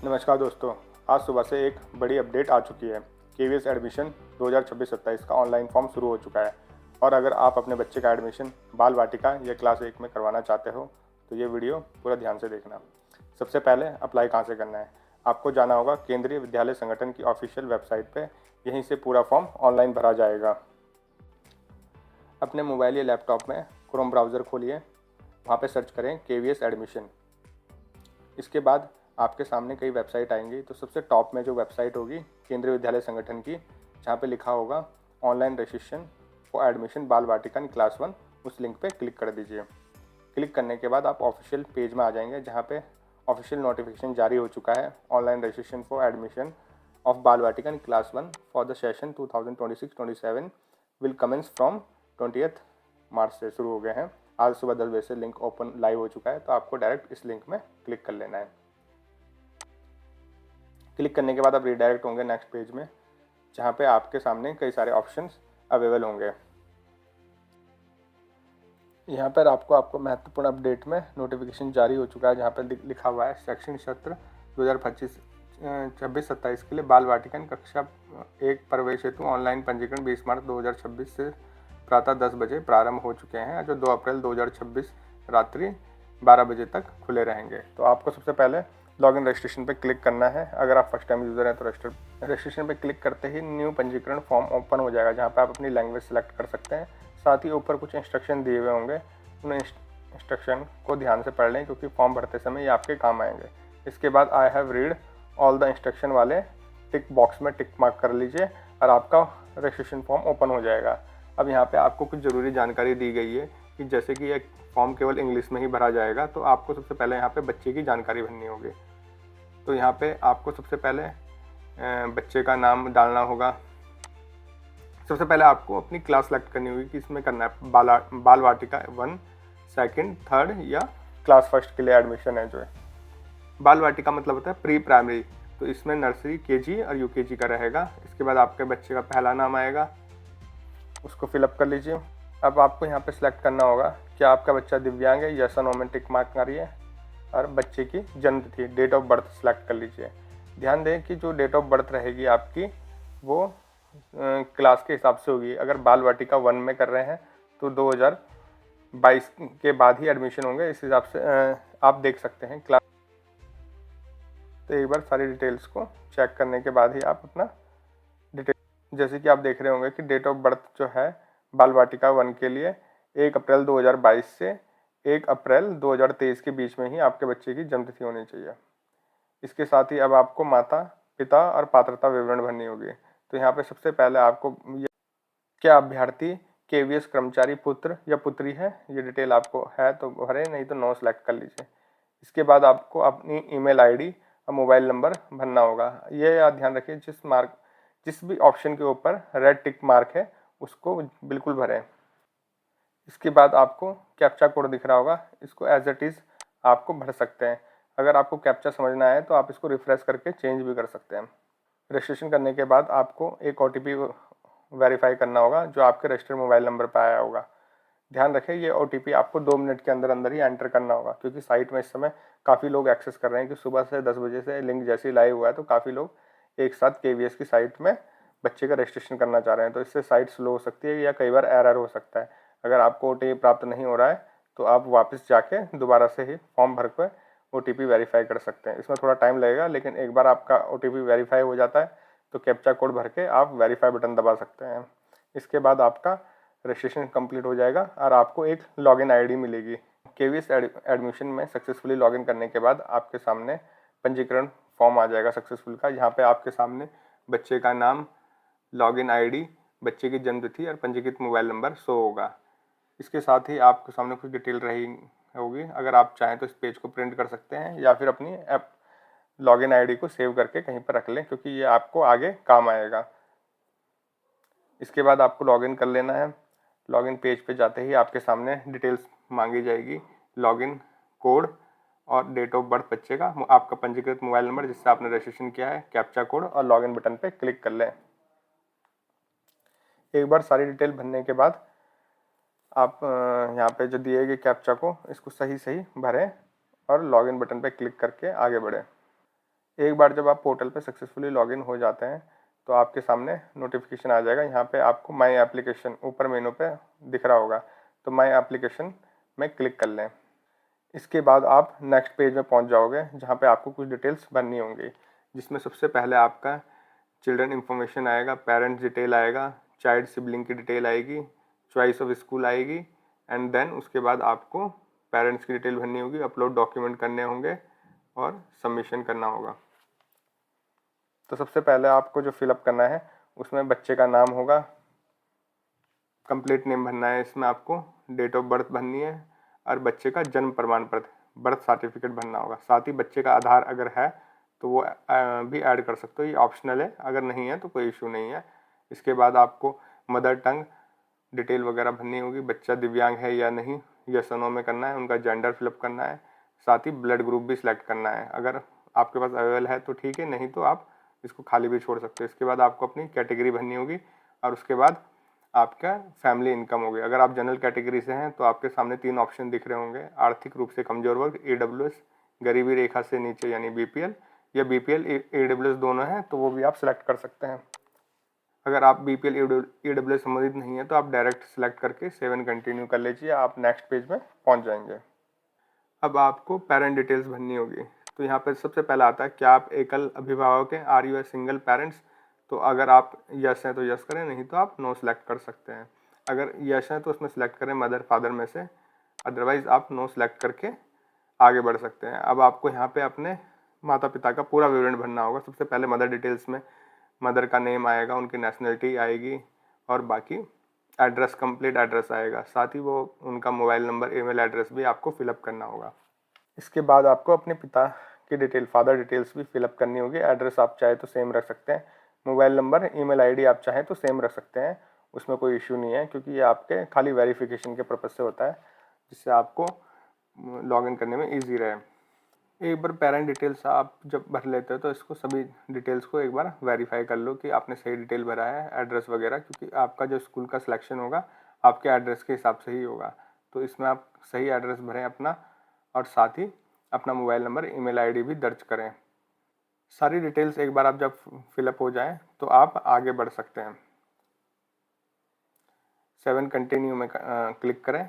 नमस्कार दोस्तों, आज सुबह से एक बड़ी अपडेट आ चुकी है। केवीएस एडमिशन 2026-27 का ऑनलाइन फॉर्म शुरू हो चुका है और अगर आप अपने बच्चे का एडमिशन बाल वाटिका या क्लास 1 में करवाना चाहते हो तो ये वीडियो पूरा ध्यान से देखना। सबसे पहले अप्लाई कहाँ से करना है, आपको जाना होगा केंद्रीय विद्यालय संगठन की ऑफिशियल वेबसाइट पर। यहीं से पूरा फॉर्म ऑनलाइन भरा जाएगा। अपने मोबाइल या लैपटॉप में क्रोम ब्राउज़र खोलिए, वहाँ पर सर्च करें केवीएस एडमिशन। इसके बाद आपके सामने कई वेबसाइट आएंगी, तो सबसे टॉप में जो वेबसाइट होगी केंद्रीय विद्यालय संगठन की, जहाँ पे लिखा होगा ऑनलाइन रजिस्ट्रेशन फॉर एडमिशन बाल वाटिका इन क्लास 1, उस लिंक पे क्लिक कर दीजिए। क्लिक करने के बाद आप ऑफिशियल पेज में आ जाएंगे, जहाँ पे ऑफिशियल नोटिफिकेशन जारी हो चुका है। Online registration for admission of Bal Vatika in class 1 for the session 2026-27 will commence from 20 March से शुरू हो गए हैं। आज सुबह 10 बजे से लिंक ओपन लाइव हो चुका है, तो आपको डायरेक्ट इस लिंक में क्लिक कर लेना है। क्लिक करने के बाद आप रीडायरेक्ट होंगे नेक्स्ट पेज में, जहाँ पे आपके सामने कई सारे ऑप्शंस अवेलेबल होंगे। यहाँ पर आपको महत्वपूर्ण अपडेट में नोटिफिकेशन जारी हो चुका है, जहाँ पर लिखा हुआ है शैक्षणिक सत्र 2025-26-27 के लिए बाल वाटिका कक्षा 1 प्रवेश हेतु ऑनलाइन पंजीकरण 20 मार्च 2026 से प्रातः 10 बजे प्रारंभ हो चुके हैं, जो 2 अप्रैल 2026 रात्रि 12 बजे तक खुले रहेंगे। तो आपको सबसे पहले लॉगिन रजिस्ट्रेशन पे क्लिक करना है। अगर आप फर्स्ट टाइम यूज़र हैं तो रजिस्ट्रेशन पे क्लिक करते ही न्यू पंजीकरण फॉर्म ओपन हो जाएगा, जहाँ पे आप अपनी लैंग्वेज सेलेक्ट कर सकते हैं। साथ ही ऊपर कुछ इंस्ट्रक्शन दिए हुए होंगे, उन इंस्ट्रक्शन को ध्यान से पढ़ लें, क्योंकि फॉर्म भरते समय ये आपके काम आएंगे। इसके बाद I have read all the instruction वाले टिक बॉक्स में टिक मार्क कर लीजिए और आपका रजिस्ट्रेशन फॉर्म ओपन हो जाएगा। अब यहाँ पे आपको कुछ ज़रूरी जानकारी दी गई है कि जैसे कि एक फॉर्म केवल इंग्लिश में ही भरा जाएगा, तो आपको सबसे पहले यहाँ पे बच्चे की जानकारी भरनी होगी। तो यहाँ पे आपको सबसे पहले बच्चे का नाम डालना होगा। सबसे पहले आपको अपनी क्लास सेलेक्ट करनी होगी कि इसमें करना है बाल वाटिका 1, 2, 3 या क्लास 1 के लिए एडमिशन है। जो है बाल वाटिका मतलब होता है प्री प्राइमरी, तो इसमें नर्सरी, केजी और यूकेजी का रहेगा। इसके बाद आपके बच्चे का पहला नाम आएगा, उसको फिलअप कर लीजिए। अब आपको यहाँ पे सिलेक्ट करना होगा कि आपका बच्चा दिव्यांग है, यस और नो में टिक मार्क मारिए और बच्चे की जन्म तिथि, डेट ऑफ बर्थ सेलेक्ट कर लीजिए। ध्यान दें कि जो डेट ऑफ बर्थ रहेगी आपकी, वो क्लास के हिसाब से होगी। अगर बाल वाटिका 1 में कर रहे हैं तो 2022 के बाद ही एडमिशन होंगे, इस हिसाब से आप देख सकते हैं क्लास। तो एक बार सारी डिटेल्स को चेक करने के बाद ही आप अपना डिटेल, जैसे कि आप देख रहे होंगे कि डेट ऑफ बर्थ जो है बाल वाटिका 1 के लिए 1 अप्रैल 2022 से 1 अप्रैल 2023 के बीच में ही आपके बच्चे की जन्म तिथि होनी चाहिए। इसके साथ ही अब आपको माता पिता और पात्रता विवरण भरनी होगी। तो यहाँ पे सबसे पहले आपको क्या अभ्यर्थी केवीएस कर्मचारी पुत्र या पुत्री है, ये डिटेल आपको है तो भरें, नहीं तो नो सेलेक्ट कर लीजिए। इसके बाद आपको अपनी ईमेल आईडी और मोबाइल नंबर भरना होगा। ये याद ध्यान रखिए, जिस भी ऑप्शन के ऊपर रेड टिक मार्क है उसको बिल्कुल भरें। इसके बाद आपको कैप्चा कोड दिख रहा होगा, इसको एज इट इज़ आपको भर सकते हैं। अगर आपको कैप्चा समझना है तो आप इसको रिफ्रेश करके चेंज भी कर सकते हैं। रजिस्ट्रेशन करने के बाद आपको एक OTP वेरीफाई करना होगा, जो आपके रजिस्टर्ड मोबाइल नंबर पर आया होगा। ध्यान रखें, ये OTP आपको 2 मिनट के अंदर अंदर ही एंटर करना होगा, क्योंकि साइट में इस समय काफ़ी लोग एक्सेस कर रहे हैं कि सुबह से 10 बजे से लिंक जैसे ही लाइव हुआ है तो काफ़ी लोग एक साथ केवीएस की साइट में बच्चे का रजिस्ट्रेशन करना चाह रहे हैं। तो इससे साइट स्लो हो सकती है या कई बार एरर हो सकता है। अगर आपको OTP प्राप्त नहीं हो रहा है तो आप वापस जाके दोबारा से ही फॉर्म भर कर OTP वेरीफाई कर सकते हैं। इसमें थोड़ा टाइम लगेगा, लेकिन एक बार आपका OTP वेरीफाई हो जाता है तो कैप्चा कोड भर के आप वेरीफाई बटन दबा सकते हैं। इसके बाद आपका रजिस्ट्रेशन कंप्लीट हो जाएगा और आपको एक लॉगिन आईडी मिलेगी। केवीएस एडमिशन में सक्सेसफुली लॉगिन करने के बाद आपके सामने पंजीकरण फॉर्म आ जाएगा सक्सेसफुल का। यहाँ पे आपके सामने बच्चे का नाम, लॉगिन आईडी, बच्चे की जन्म तिथि और पंजीकृत मोबाइल नंबर शो होगा। इसके साथ ही आपके सामने कुछ डिटेल रही होगी। अगर आप चाहें तो इस पेज को प्रिंट कर सकते हैं या फिर अपनी ऐप लॉगिन आईडी को सेव करके कहीं पर रख लें, क्योंकि ये आपको आगे काम आएगा। इसके बाद आपको लॉगिन कर लेना है। लॉगिन पेज पे जाते ही आपके सामने डिटेल्स मांगी जाएगी, लॉगिन कोड और डेट ऑफ बर्थ बच्चे का, आपका पंजीकृत मोबाइल नंबर जिससे आपने रजिस्ट्रेशन किया है, कैप्चा कोड और लॉगिन बटन पे क्लिक कर लें। एक बार सारी डिटेल भरने के बाद आप यहाँ पे जो दिए गए कैप्चा को इसको सही सही भरें और लॉगिन बटन पे क्लिक करके आगे बढ़ें। एक बार जब आप पोर्टल पे सक्सेसफुली लॉगिन हो जाते हैं तो आपके सामने नोटिफिकेशन आ जाएगा। यहाँ पे आपको माई एप्लीकेशन ऊपर मेनू पे दिख रहा होगा, तो माई एप्लीकेशन में क्लिक कर लें। इसके बाद आप नेक्स्ट पेज में पहुँच जाओगे जहाँ पे आपको कुछ डिटेल्स भरनी होंगी, जिसमें सबसे पहले आपका चिल्ड्रन इन्फॉर्मेशन आएगा, पेरेंट्स डिटेल आएगा, चाइल्ड सिबलिंग की डिटेल आएगी, चॉइस ऑफ स्कूल आएगी, एंड देन उसके बाद आपको पेरेंट्स की डिटेल भरनी होगी, अपलोड डॉक्यूमेंट करने होंगे और सबमिशन करना होगा। तो सबसे पहले आपको जो फिलअप करना है उसमें बच्चे का नाम होगा, कंप्लीट नेम भरना है, इसमें आपको डेट ऑफ बर्थ भरनी है और बच्चे का जन्म प्रमाण पत्र बर्थ सर्टिफिकेट भरना होगा। साथ ही बच्चे का आधार अगर है तो वो भी ऐड कर सकते हो, ये ऑप्शनल है, अगर नहीं है तो कोई इशू नहीं है। इसके बाद आपको मदर टंग डिटेल वगैरह भरनी होगी, बच्चा दिव्यांग है या नहीं, यस और नो में करना है, उनका जेंडर फिलअप करना है, साथ ही ब्लड ग्रुप भी सिलेक्ट करना है। अगर आपके पास अवेलेबल है तो ठीक है, नहीं तो आप इसको खाली भी छोड़ सकते हो। इसके बाद आपको अपनी कैटेगरी भरनी होगी और उसके बाद आपका फैमिली इनकम होगी। अगर आप जनरल कैटेगरी से हैं तो आपके सामने 3 ऑप्शन दिख रहे होंगे, आर्थिक रूप से कमजोर वर्ग EWS, गरीबी रेखा से नीचे यानी BPL, या BPL EWS दोनों हैं तो वो भी आप सिलेक्ट कर सकते हैं। अगर आप BPL EWS संबंधित नहीं है तो आप डायरेक्ट सिलेक्ट करके 7 कंटिन्यू कर लीजिए, आप नेक्स्ट पेज में पहुंच जाएंगे। अब आपको पेरेंट डिटेल्स भरनी होगी। तो यहाँ पर सबसे पहला आता है, क्या आप एकल अभिभावक हैं, are you a single parents. तो अगर आप यस हैं तो यस करें, नहीं तो आप नो सेलेक्ट कर सकते हैं। अगर यस हैं तो उसमें सेलेक्ट करें मदर फादर में से, अदरवाइज आप नो सेलेक्ट करके आगे बढ़ सकते हैं। अब आपको यहाँ पे अपने माता पिता का पूरा विवरण भरना होगा। सबसे पहले मदर डिटेल्स में मदर का नेम आएगा, उनकी नेशनलिटी आएगी और बाकी एड्रेस, कंप्लीट एड्रेस आएगा, साथ ही वो उनका मोबाइल नंबर, ईमेल एड्रेस भी आपको फिलअप करना होगा। इसके बाद आपको अपने पिता की डिटेल, फादर डिटेल्स भी फिलअप करनी होगी। एड्रेस आप चाहे तो सेम रख सकते हैं, मोबाइल नंबर, ईमेल आईडी आप चाहें तो सेम रख सकते हैं, उसमें कोई इश्यू नहीं है, क्योंकि ये आपके खाली वेरिफिकेशन के पर्पज़ से होता है, जिससे आपको लॉगिन करने में ईजी रहे। एक बार पेरेंट डिटेल्स आप जब भर लेते हो तो इसको सभी डिटेल्स को एक बार वेरीफाई कर लो कि आपने सही डिटेल भरा है, एड्रेस वगैरह, क्योंकि आपका जो स्कूल का सिलेक्शन होगा आपके एड्रेस के हिसाब से ही होगा। तो इसमें आप सही एड्रेस भरें अपना, और साथ ही अपना मोबाइल नंबर, ईमेल आईडी भी दर्ज करें। सारी डिटेल्स एक बार आप जब फिलअप हो जाएं तो आप आगे बढ़ सकते हैं। 7 कंटिन्यू में क्लिक करें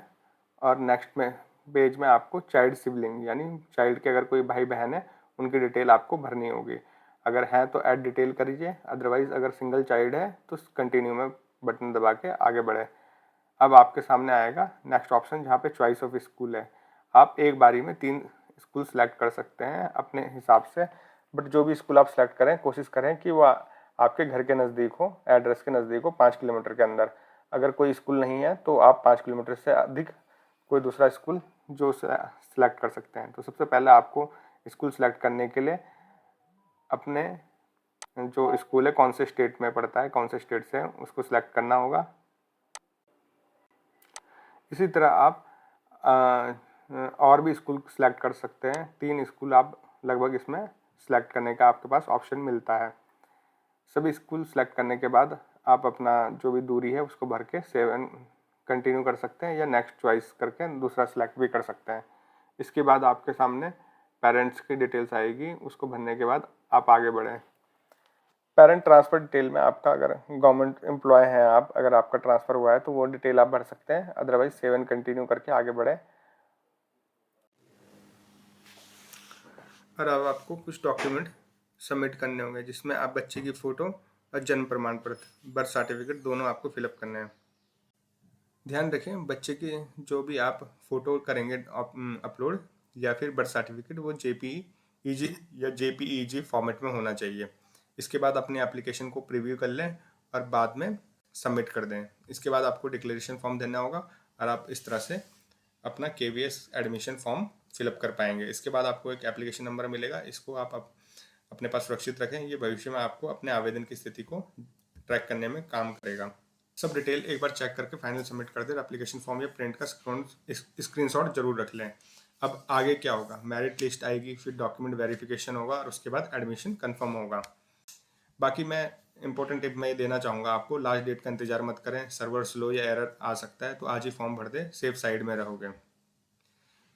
और नेक्स्ट में पेज में आपको चाइल्ड सिबलिंग यानी चाइल्ड के अगर कोई भाई बहन है उनकी डिटेल आपको भरनी होगी। अगर है तो ऐड डिटेल करिए, अदरवाइज अगर सिंगल चाइल्ड है तो कंटिन्यू में बटन दबा के आगे बढ़े। अब आपके सामने आएगा नेक्स्ट ऑप्शन जहाँ पे चॉइस ऑफ स्कूल है। आप एक बारी में 3 स्कूल सेलेक्ट कर सकते हैं अपने हिसाब से, बट जो भी स्कूल आप सेलेक्ट करें कोशिश करें कि वो आपके घर के नज़दीक हो, एड्रेस के नज़दीक हो, 5 किलोमीटर के अंदर। अगर कोई स्कूल नहीं है तो आप 5 किलोमीटर से अधिक कोई दूसरा स्कूल जो सेलेक्ट कर सकते हैं। तो सबसे पहले आपको स्कूल सेलेक्ट करने के लिए अपने जो स्कूल है कौन से स्टेट में पड़ता है, कौन से स्टेट से है, उसको सिलेक्ट करना होगा। इसी तरह आप और भी स्कूल सेलेक्ट कर सकते हैं। 3 स्कूल आप लगभग इसमें सेलेक्ट करने का आपके पास ऑप्शन मिलता है। सभी स्कूल सेलेक्ट करने के बाद आप अपना जो भी दूरी है उसको भर के 7 कंटिन्यू कर सकते हैं, या नेक्स्ट चॉइस करके दूसरा सेलेक्ट भी कर सकते हैं। इसके बाद आपके सामने पेरेंट्स की डिटेल्स आएगी, उसको भरने के बाद आप आगे बढ़ें। पेरेंट ट्रांसफ़र डिटेल में आपका, अगर गवर्नमेंट एम्प्लॉय हैं आप, अगर आपका ट्रांसफ़र हुआ है तो वो डिटेल आप भर सकते हैं, अदरवाइज 7 कंटिन्यू करके आगे बढ़ें। और अब आपको कुछ डॉक्यूमेंट सबमिट करने होंगे, जिसमें आप बच्चे की फ़ोटो और जन्म प्रमाण पत्र, बर्थ सर्टिफिकेट दोनों आपको फिलअप करने हैं। ध्यान रखें, बच्चे की जो भी आप फ़ोटो करेंगे अपलोड या फिर बर्थ सर्टिफिकेट, वो JPEG या JPEG फॉर्मेट में होना चाहिए। इसके बाद अपने एप्लीकेशन को प्रीव्यू कर लें और बाद में सबमिट कर दें। इसके बाद आपको डिक्लेरेशन फॉर्म देना होगा और आप इस तरह से अपना KVS एडमिशन फॉर्म फिलअप कर पाएंगे। इसके बाद आपको एक एप्लीकेशन नंबर मिलेगा, इसको आप अपने पास सुरक्षित रखें, ये भविष्य में आपको अपने आवेदन की स्थिति को ट्रैक करने में काम करेगा। सब डिटेल एक बार चेक करके फाइनल सबमिट कर दें। एप्लीकेशन फॉर्म या प्रिंट का स्क्रीनशॉट जरूर रख लें। अब आगे क्या होगा, मेरिट लिस्ट आएगी, फिर डॉक्यूमेंट वेरिफिकेशन होगा और उसके बाद एडमिशन कंफर्म होगा। बाकी मैं इंपॉर्टेंट टिप मैं ये देना चाहूँगा आपको, लास्ट डेट का इंतजार मत करें, सर्वर स्लो या एरर आ सकता है, तो आज ही फॉर्म भर दें, सेफ साइड में रहोगे।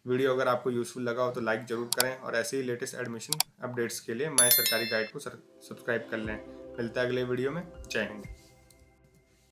वीडियो अगर आपको यूज़फुल लगा हो तो लाइक ज़रूर करें और ऐसे ही लेटेस्ट एडमिशन अपडेट्स के लिए माय सरकारी गाइड को सब्सक्राइब कर लें। मिलता है अगले वीडियो में। जय हिंद।